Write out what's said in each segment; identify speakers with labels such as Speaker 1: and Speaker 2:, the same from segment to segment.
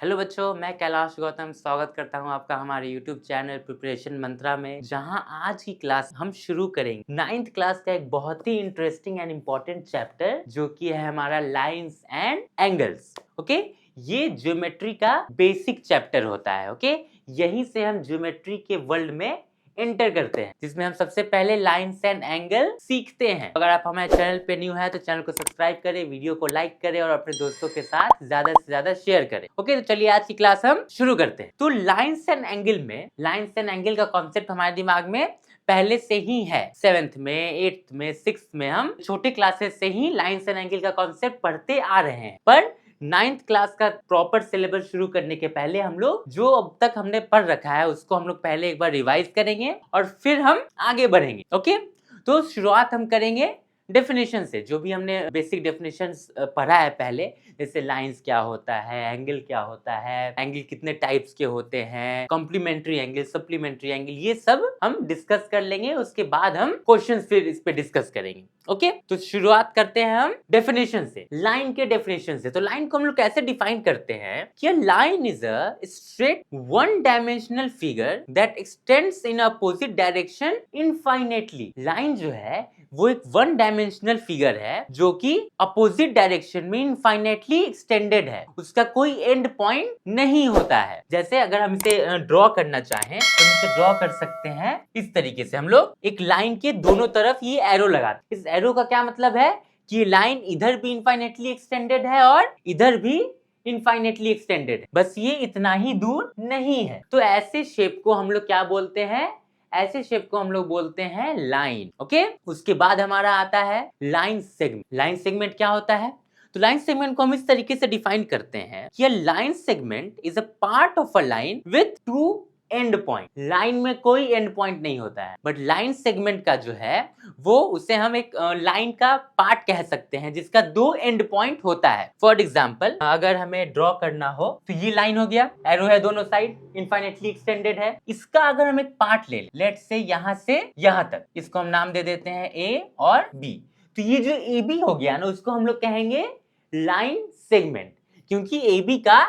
Speaker 1: Hello बच्चों, मैं कैलाश गौतम स्वागत करता हूं आपका हमारे यूट्यूब चैनल प्रिपरेशन मंत्रा में, जहां आज की क्लास हम शुरू करेंगे 9th क्लास का एक बहुत ही इंटरेस्टिंग एंड इम्पोर्टेंट चैप्टर जो कि है हमारा लाइंस एंड एंगल्स। ओके, ये ज्योमेट्री का बेसिक चैप्टर होता है। ओके, यहीं से हम ज्योमेट्री के वर्ल्ड में एंटर करते हैं, जिसमें हम सबसे पहले लाइंस एंड एंगल सीखते हैं। अगर आप हमारे चैनल पे न्यू है तो चैनल को सब्सक्राइब करें, वीडियो को लाइक करें और अपने दोस्तों के साथ ज्यादा से ज्यादा शेयर करें। ओके, तो चलिए आज की क्लास हम शुरू करते हैं। तो लाइंस एंड एंगल में, लाइंस एंड एंगल का कॉन्सेप्ट हमारे दिमाग में पहले से ही है। 7th में, 8th में, 6th में हम छोटे क्लासेस से ही लाइंस एंड एंगल का कॉन्सेप्ट पढ़ते आ रहे हैं। पर 9th क्लास का प्रॉपर सिलेबस शुरू करने के पहले हम लोग जो अब तक हमने पढ़ रखा है उसको हम लोग पहले एक बार रिवाइज करेंगे और फिर हम आगे बढ़ेंगे। ओके, तो शुरुआत हम करेंगे डेफिनेशन से। जो भी हमने बेसिक डेफिनेशंस पढ़ा है पहले, जैसे लाइंस क्या होता है, एंगल क्या होता है, एंगल कितने टाइप्स के होते हैं, कॉम्प्लीमेंट्री एंगल, सप्लीमेंट्री एंगल, ये सब हम डिस्कस कर लेंगे। उसके बाद हम क्वेश्चंस फिर इस पे डिस्कस करेंगे। ओके, तो शुरुआत करते हैं हम डेफिनेशन से, लाइन के डेफिनेशन से। तो लाइन को हम लोग कैसे डिफाइन करते हैं कि line is a straight one dimensional figure that x tends in opposite direction infinitely. Line जो है वो एक वन डायमेंशनल फिगर है जो कि अपोजिट डायरेक्शन में इनफाइनेटली एक्सटेंडेड है, उसका कोई एंड पॉइंट नहीं होता है। जैसे अगर हम इसे ड्रॉ करना चाहें तो हम इसे ड्रॉ कर सकते हैं इस तरीके से। हम लोग एक लाइन के दोनों तरफ ये एरो लगाते हैं। इस एरो का क्या मतलब है कि लाइन इधर भी इनफाइनेटली एक्सटेंडेड है और इधर भी इनफाइनेटली एक्सटेंडेड है, बस ये इतना ही दूर नहीं है। तो ऐसे शेप को हम लोग क्या बोलते हैं? ऐसे शेप को हम लोग बोलते हैं लाइन। ओके, उसके बाद हमारा आता है लाइन सेगमेंट। लाइन सेगमेंट क्या होता है? तो लाइन सेगमेंट को हम इस तरीके से डिफाइन करते हैं कि line segment is a part of a line with to and point. Line में कोई एंड पॉइंट नहीं होता है, बट लाइन सेगमेंट का जो है वो, उसे हम एक लाइन का पार्ट कह सकते हैं जिसका दो एंड पॉइंट होता है। फॉर एग्जाम्पल, अगर हमें ड्रॉ करना हो तो ये लाइन हो गया, एरो है दोनों साइड, इनफाइनेटली एक्सटेंडेड है। इसका अगर हम एक पार्ट ले लेट्स से यहां से यहां तक, इसको हम नाम दे देते हैं ए और बी। तो ये जो ए बी हो गया ना, उसको हम लोग कहेंगे लाइन सेगमेंट, क्योंकि ए बी का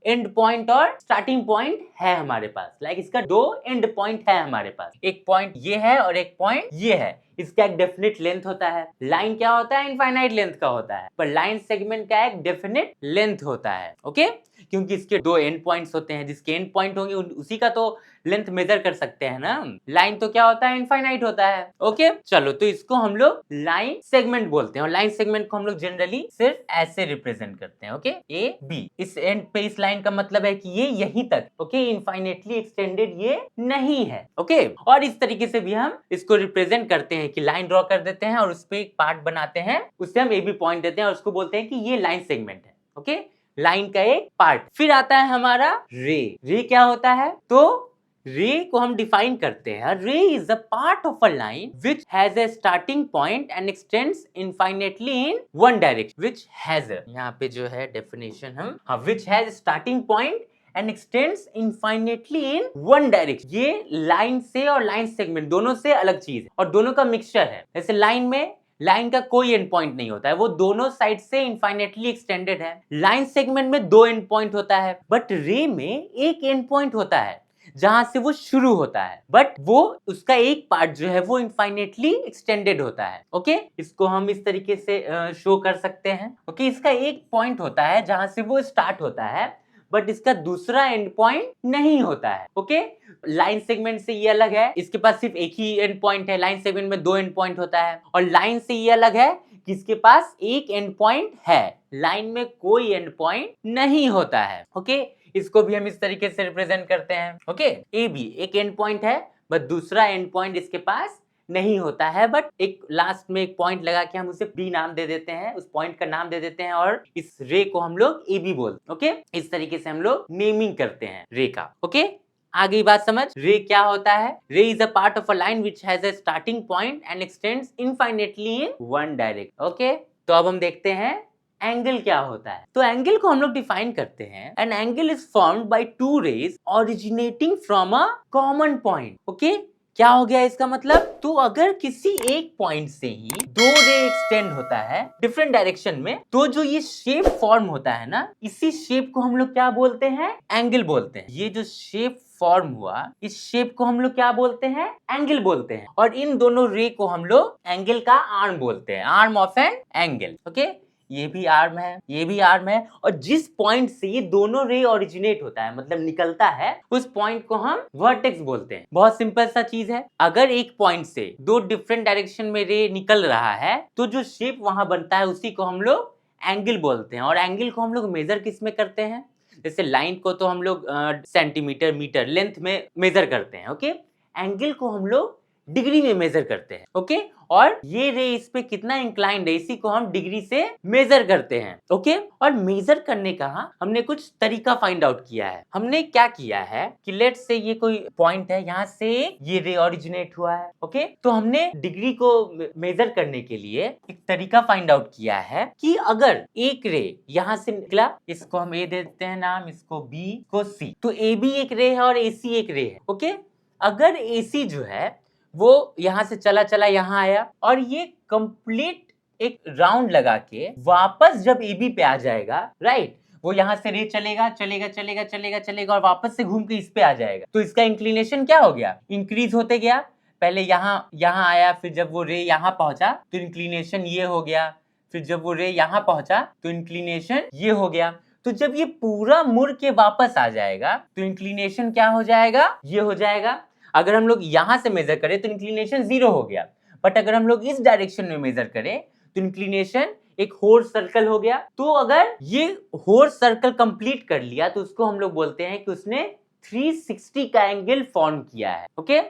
Speaker 1: एंड पॉइंट और स्टार्टिंग पॉइंट है हमारे पास। लाइक इसका दो एंड पॉइंट है हमारे पास, एक पॉइंट ये है और एक पॉइंट ये है। इसका एक डेफिनेट लेंथ होता है। लाइन क्या होता है? इनफाइनाइट लेंथ का होता है, पर लाइन सेगमेंट का एक डेफिनेट लेंथ होता है। ओके, क्योंकि इसके दो एंड पॉइंट्स होते हैं, जिसके एंड पॉइंट होंगे उसी का तो लेंथ मेजर कर सकते हैं ना। लाइन तो क्या होता है? इनफाइनाइट होता है। ओके, चलो, तो इसको हम लोग लाइन सेगमेंट बोलते हैं और लाइन सेगमेंट को हम लोग जनरली सिर्फ ऐसे रिप्रेजेंट करते हैं। ओके, ए बी, इस एंड पे इस लाइन का मतलब है कि ये यहीं तक, ओके, इनफाइनेटली एक्सटेंडेड ये नहीं है। ओके, और इस तरीके से भी हम इसको रिप्रेजेंट करते हैं कि लाइन ड्रॉ कर देते हैं और उस पे एक पार्ट बनाते हैं, उससे हम ए बी पॉइंट देते हैं और उसको बोलते हैं कि ये लाइन सेगमेंट है। ओके, लाइन का एक पार्ट। फिर आता है हमारा रे। रे क्या होता है? तो रे को हम डिफाइन करते हैं, रे is a part of a line which has a starting point and x tends infinitely in one direction. Which has, यहाँ पे जो है डेफिनेशन हम, हाँ, which has starting point and x tends infinitely in one direction. ये लाइन से और line segment दोनों से अलग चीज है और दोनों का मिक्सचर है। जैसे लाइन में, लाइन का कोई एंड पॉइंट नहीं होता है, वो दोनों साइड से इनफाइनेटली एक्सटेंडेड है। लाइन सेगमेंट में दो एंड पॉइंट होता है, बट रे में एक एंड पॉइंट होता है जहां से वो शुरू होता है, बट वो उसका एक पार्ट जो है वो इनफाइनेटली एक्सटेंडेड होता है। ओके, इसको हम इस तरीके से शो कर सकते हैं। ओके, इसका एक पॉइंट होता है जहां से वो स्टार्ट होता है, बट इसका दूसरा एंड पॉइंट नहीं होता है। ओके, लाइन सेगमेंट से ये अलग है, इसके पास सिर्फ एक ही एंड पॉइंट है। लाइन सेगमेंट में दो एंड पॉइंट होता है। और लाइन से ये अलग है कि इसके पास एक एंड पॉइंट है, लाइन में कोई एंड पॉइंट नहीं होता है। ओके, इसको भी हम इस तरीके से रिप्रेजेंट करते हैं। ओके, ए बी एक एंड पॉइंट है, बट दूसरा एंड पॉइंट इसके पास नहीं होता है, बट एक लास्ट में एक पॉइंट लगा के हम उसे बी नाम दे देते हैं, उस पॉइंट का नाम दे देते हैं और इस रे को हम लोग ए बी बोलते हैं। ओके, इस तरीके से हम लोग नेमिंग करते हैं रे का। ओके, आगे बात समझ। रे क्या होता है? रे is a part of a line which has a starting point and x tends infinitely in one direction. Okay, तो अब हम देखते हैं एंगल क्या होता है। तो एंगल को हम लोग डिफाइन करते हैं, an angle is formed by two rays originating from a common point. Okay, क्या हो गया इसका मतलब? तो अगर किसी एक पॉइंट से ही दो रे एक्सटेंड होता है डिफरेंट डायरेक्शन में, तो जो ये शेप फॉर्म होता है ना, इसी शेप को हम लोग क्या बोलते हैं? एंगल बोलते हैं। ये जो शेप फॉर्म हुआ, इस शेप को हम लोग क्या बोलते हैं? एंगल बोलते हैं। और इन दोनों रे को हम लोग एंगल का आर्म बोलते हैं, arm of an angle. Okay, ये भी आर्म है, ये भी आर्म है, और जिस पॉइंट से ये दोनों रे ओरिजिनेट होता है, मतलब निकलता है, उस पॉइंट को हम वर्टेक्स बोलते हैं। बहुत सिंपल सा चीज है। अगर एक पॉइंट से दो डिफरेंट डायरेक्शन में रे निकल रहा है, तो जो शेप वहां बनता है उसी को हम लोग एंगल बोलते हैं। और एंगल को हम लोग मेजर किस में करते हैं? जैसे लाइन को तो हम लोग सेंटीमीटर, मीटर, लेंथ में मेजर करते हैं। ओके, एंगल को हम लोग डिग्री में मेजर करते हैं। ओके, और ये रे इस पे कितना इंक्लाइंड है, इसी को हम डिग्री से मेजर करते हैं। ओके, और मेजर करने का हमने कुछ तरीका फाइंड आउट किया है। हमने क्या किया है कि लेट से ये कोई पॉइंट है, यहाँ से ये रे ओरिजिनेट हुआ है। ओके, तो हमने डिग्री को मेजर करने के लिए एक तरीका फाइंड आउट किया है कि अगर एक रे यहाँ से निकला, इसको हम ए देते हैं नाम, इसको बी, को सी, तो ए बी एक रे है और ए सी एक रे है। ओके, अगर ए सी जो है वो यहां से चला चला यहां आया, और ये कंप्लीट एक राउंड लगा के वापस जब ए बी पे आ जाएगा, राइट, वो यहां से रे चलेगा चलेगा चलेगा चलेगा चलेगा और वापस से घूम के इस पे आ जाएगा, तो इसका इंक्लिनेशन क्या हो गया? इंक्रीज होते गया। पहले यहां आया, फिर जब वो रे यहां पहुंचा तो इंक्लिनेशन ये हो गया, फिर जब वो रे यहां पहुंचा तो इंक्लिनेशन ये हो गया। तो जब ये पूरा मुड़ के वापस आ जाएगा तो इंक्लिनेशन क्या हो जाएगा? ये हो जाएगा। अगर हम लोग यहां से मेजर करें तो इंक्लिनेशन 0 हो गया, बट अगर हम लोग इस डायरेक्शन में मेजर करें तो इंक्लिनेशन एक होर्स सर्कल हो गया। तो अगर ये होर्स सर्कल कंप्लीट कर लिया तो उसको हम लोग बोलते हैं कि उसने 360 का एंगल फॉर्म किया है। ओके,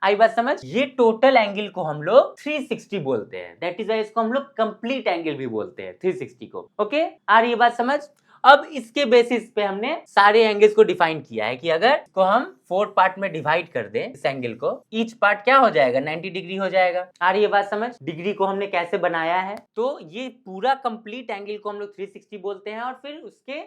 Speaker 1: आई बात समझ? ये टोटल एंगल को हम लोग 360 बोलते हैं। दैट इज वाई इसको हम लोग कंप्लीट एंगल भी बोलते हैं 360 को। ओके, आ रही है बात समझ? अब इसके बेसिस पे हमने सारे एंगल्स को डिफाइन किया है कि अगर इसको हम 4 पार्ट में डिवाइड कर दें इस एंगल को, ईच पार्ट क्या हो जाएगा? 90 डिग्री हो जाएगा। आ रही है बात समझ? डिग्री को हमने कैसे बनाया है, तो ये पूरा कंप्लीट एंगल को हम लोग 360 बोलते हैं, और फिर उसके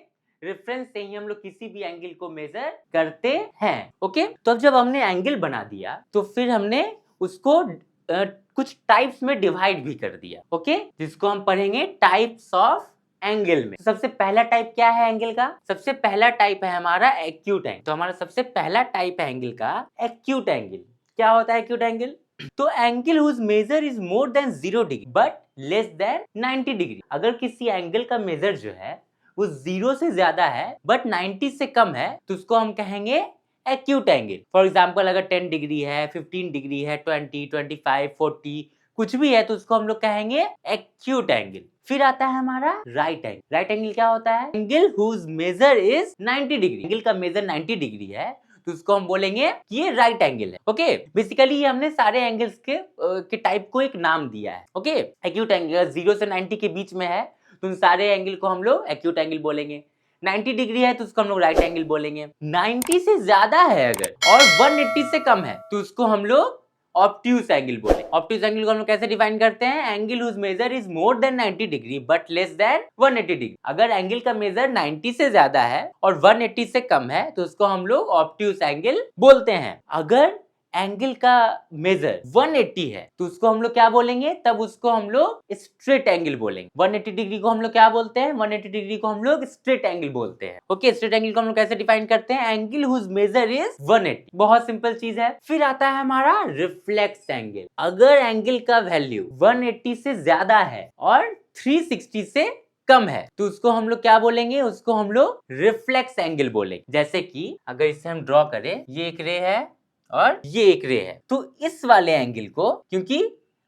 Speaker 1: रेफरेंस से ही हम लोग किसी भी एंगल को मेजर करते हैं। ओके, तो अब जब हमने एंगल बना दिया तो फिर हमने उसको कुछ टाइप्स में डिवाइड भी कर दिया। ओके, जिसको हम पढ़ेंगे टाइप्स ऑफ एंगल में। सबसे पहला टाइप क्या है एंगल का? सबसे पहला टाइप है हमारा एक्यूट एंगल। तो हमारा सबसे पहला टाइप है एंगल का एक्यूट एंगल। क्या होता है एक्यूट एंगल? तो angle whose measure is more than 0 degree but less than 90 degree. अगर किसी एंगल का मेजर जो है वो 0 से ज्यादा है बट 90 से कम है तो उसको हम कहेंगे एक्यूट एंगल। फॉर एग्जाम्पल अगर 10 डिग्री है, 15 डिग्री है, 20, 25, 40 कुछ भी है तो उसको हम लोग कहेंगे एक्यूट एंगल। फिर आता है हमारा राइट एंगल। राइट एंगल क्या होता है? Angle whose measure is 90 degree. Angle का मेजर 90 डिग्री है तो उसको हम बोलेंगे कि ये राइट एंगल है। ओके, बेसिकली ये हमने सारे एंगल्स के टाइप को एक नाम दिया है। ओके, एक्यूट एंगल 0 से 90 के बीच में है तो उन सारे एंगल को हम लोग एक्यूट एंगल बोलेंगे। 90 डिग्री है तो उसको हम लोग राइट एंगल बोलेंगे। 90 से ज्यादा है अगर और 180 से कम है तो उसको हम लोग ऑब्ट्यूस एंगल बोले। ऑब्ट्यूस एंगल को हम लोग कैसे डिफाइन करते हैं? Angle whose measure is more than 90 degree but less than 180 degree. अगर एंगल का मेजर 90 से ज्यादा है और 180 से कम है तो उसको हम लोग ऑब्ट्यूस एंगल बोलते हैं। अगर एंगल का मेजर 180 है तो उसको हम लोग क्या बोलेंगे? तब उसको हम लोग स्ट्रेट एंगल बोलेंगे। 180 डिग्री को हम लोग क्या बोलते हैं? 180 डिग्री को हम लोग स्ट्रेट एंगल बोलते हैं। ओके, स्ट्रेट एंगल को हम लोग कैसे डिफाइन करते हैं? Angle whose measure is 180। बहुत सिंपल चीज है। फिर आता है हमारा रिफ्लेक्स एंगल। अगर एंगल का वैल्यू 180 से ज्यादा है और 360 से कम है तो उसको हम लोग क्या बोलेंगे? उसको हम लोग रिफ्लेक्स एंगल बोलेंगे। जैसे कि अगर इसे हम ड्रॉ करें, ये एक रे है और ये एक रे है, तो इस वाले एंगल को, क्योंकि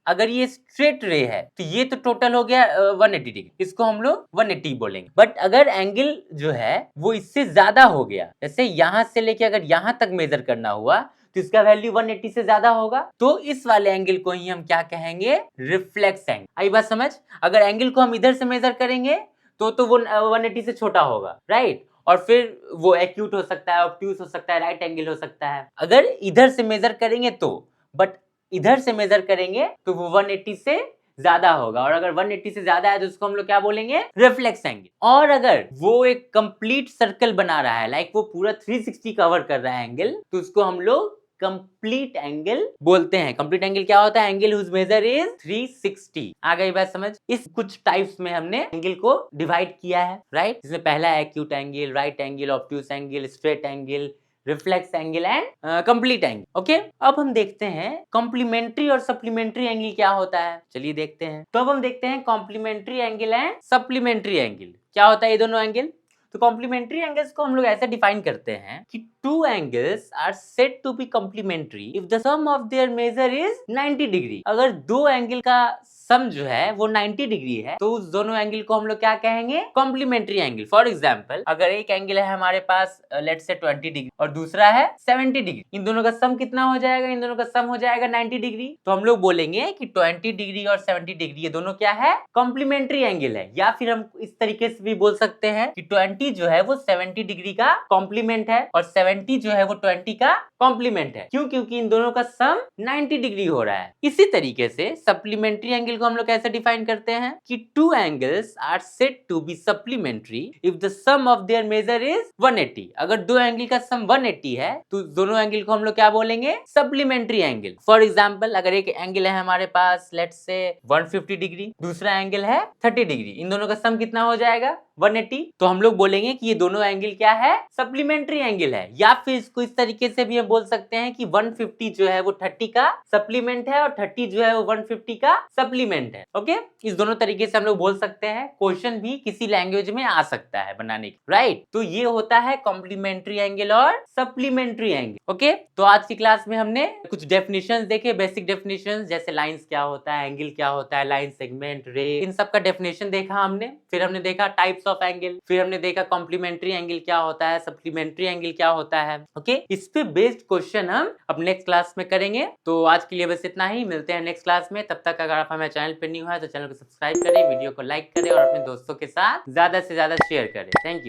Speaker 1: अगर ये स्ट्रेट रे है तो ये तो टोटल हो गया 180 डिग्री, इसको हम लोग 180 बोलेंगे। बट अगर एंगल जो है वो इससे ज्यादा हो गया, जैसे यहां से लेके अगर यहां तक मेजर करना हुआ तो इसका वैल्यू 180 से ज्यादा होगा, तो इस वाले एंगल को ही हम क्या कहेंगे? Reflex angle. आई बात समझ? अगर एंगल को हम इधर से मेजर करेंगे तो वो 180 से छोटा होगा, राइट, और फिर वो एक्यूट हो सकता है, ऑब्ट्यूस हो सकता है, राइट एंगल हो सकता है। अगर इधर से मेजर करेंगे तो, बट इधर से मेजर करेंगे तो वो 180 से ज्यादा होगा, और अगर 180 से ज्यादा है तो उसको हम लोग क्या बोलेंगे? Reflex angle. और अगर वो एक कंप्लीट सर्कल बना रहा है, लाइक वो पूरा 360 कवर कर रहा है एंगल, तो उसको हम लोग कंप्लीट एंगल बोलते हैं। कंप्लीट एंगल क्या होता है? Angle whose measure is 360। आ गई बात समझ? इस कुछ टाइप्स में हमने एंगल को डिवाइड किया है, राइट? इसमें पहला है acute angle, right angle, obtuse angle, straight angle, reflex angle and complete angle. Okay, अब हम देखते हैं कॉम्प्लीमेंट्री और सप्लीमेंट्री एंगल क्या होता है। चलिए देखते हैं। तो अब हम देखते हैं complementary angle and supplementary angle क्या होता है, ये दोनों एंगल। तो कॉम्प्लीमेंट्री एंगल्स को हम लोग ऐसे डिफाइन करते हैं कि two angles are said to be complementary if the sum of their measure is 90 degree. अगर दो एंगल का सम जो है वो 90 डिग्री है तो उस दोनों एंगल को हम लोग क्या कहेंगे? Complementary angle. फॉर एग्जांपल, अगर एक एंगल है हमारे पास लेट्स से 20 डिग्री और दूसरा है 70 डिग्री, इन दोनों का सम कितना हो जाएगा? इन दोनों का सम हो जाएगा 90 डिग्री। तो हम लोग बोलेंगे कि 20 डिग्री और 70 डिग्री ये दोनों क्या है? कॉम्प्लीमेंट्री एंगल है। या फिर हम इस तरीके से भी बोल सकते हैं कि 20 जो है वो 70 डिग्री का कॉम्प्लीमेंट है और 70 जो है वो 20 का कॉम्प्लीमेंट है। क्यों? क्योंकि इन दोनों का सम 90 डिग्री हो रहा है। इसी तरीके से सप्लीमेंट्री एंगल को हम लोग कैसे डिफाइन करते हैं कि two angles are said to be supplementary if the sum of their measure is 180। अगर दो एंगल का सम 180 है तो दोनों एंगल को हम लोग क्या बोलेंगे? Supplementary angle. फॉर एग्जांपल, अगर एक एंगल है हमारे पास लेट्स से 150 डिग्री, दूसरा एंगल है 30 डिग्री, इन दोनों का सम कितना हो जाएगा? 180। तो हम लोग बोलेंगे कि ये दोनों एंगल क्या है? सप्लीमेंट्री एंगल है। या फिर इसको इस तरीके से भी हम बोल सकते हैं कि 150 जो है वो 30 का सप्लीमेंट है और 30 जो है वो 150 का सप्लीमेंट है। ओके, इस दोनों तरीके से हम लोग बोल सकते हैं। क्वेश्चन भी किसी लैंग्वेज में आ सकता है बनाने की, राइट? तो ये होता है कॉम्प्लीमेंट्री एंगल और सप्लीमेंट्री एंगल। ओके, तो आज की क्लास में हमने कुछ डेफिनेशंस देखे, बेसिक डेफिनेशंस, जैसे लाइंस क्या होता है, एंगल क्या होता है, लाइन, सेगमेंट, रे, इन सब का डेफिनेशन देखा हमने। फिर हमने देखा टाइप्स ऑफ एंगल, फिर हमने देखा कॉम्प्लीमेंट्री एंगल क्या होता है, सप्लीमेंट्री एंगल क्या होता है। ओके, इस पे बेस्ड क्वेश्चन हम अब नेक्स्ट क्लास में करेंगे। तो आज के लिए बस इतना ही, मिलते हैं नेक्स्ट क्लास में। तब तक अगर आप हमारे चैनल पे न्यू है तो चैनल को सब्सक्राइब करें, वीडियो को लाइक करें और अपने दोस्तों के साथ ज्यादा से ज्यादा शेयर करें। Thank you.